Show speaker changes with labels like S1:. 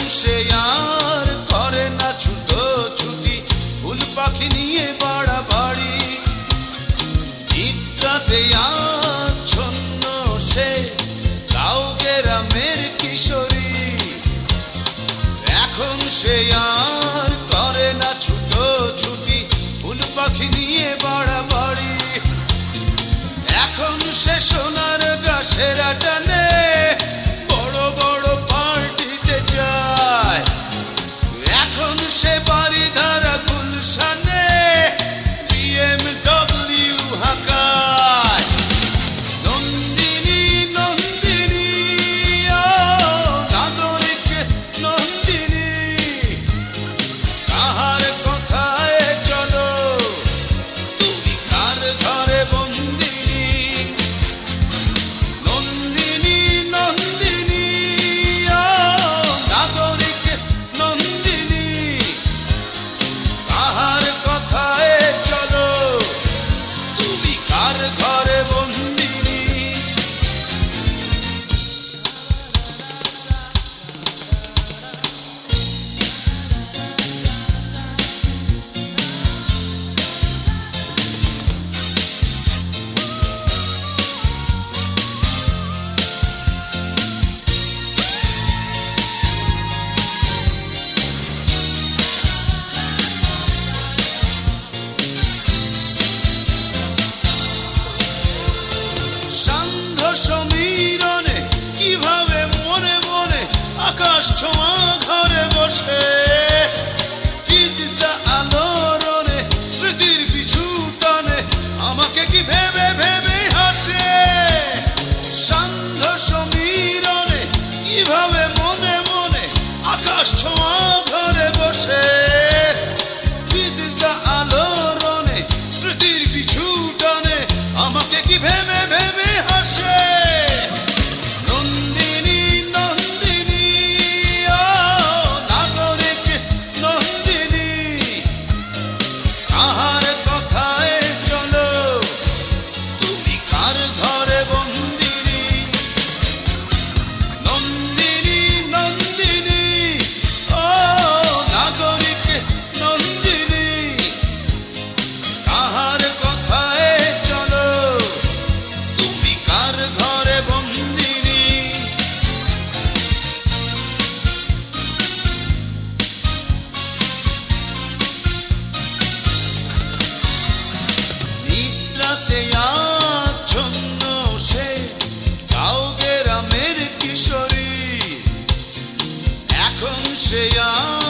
S1: সে আর করে না ছুটোছুটি, ফুল পাখি নিয়ে বাড়াবাড়ি। নিদ্রাতে আচ্ছন্ন সে গাঁও গ্রামের কিশোরী। এখন সে আর করে না ছুটোছুটি, ফুল পাখি নিয়ে বাড়াবাড়ি। এখন সে সোনার গাছের টানে বড় বড় পার্টিতে যায়। এখন সে বাড়িধারা গুলশানে BMW হাঁকায়। নন্দিনী নন্দিনী ও নাগরিক নন্দিনী, কাহার কথায় চলো, তুমি কার ঘরে বন্দিনী। নন্দিনী নন্দিনী ও নাগরিক নন্দিনী, কাহার কথায় চলো, তুমি কার ঘরে বন্দিনী। সান্ধ্য সমীরণে কিভাবে মনে মনে আকাশ ছোঁয়া ঘরে বসে, পিৎজা আলোড়নে স্মৃতির পিছু টানে আমাকে কি ভেবে ভেবে হাসে। সান্ধ্য সমীরণে কিভাবে মনে মনে আকাশ ছোঁয়া ঘরে বসে, পিৎজা আলোড়নে স্মৃতির পিছু টানে আমাকে কি ভেবে ভেবে হাসে। নন্দিনী নন্দিনী ও নাগরিক নন্দিনী, কাহার কথায় চলো, তুমি কার ঘরে বন্দিনী। নন্দিনী নন্দিনী ও নাগরিক নন্দিনী, কাহার কথায় চলো, তুমি কার ঘরে বন্দিনী। নিদ্রাতে আচ্ছন্ন সে গাঁও গ্রামের কিশোরী। এখন সে আর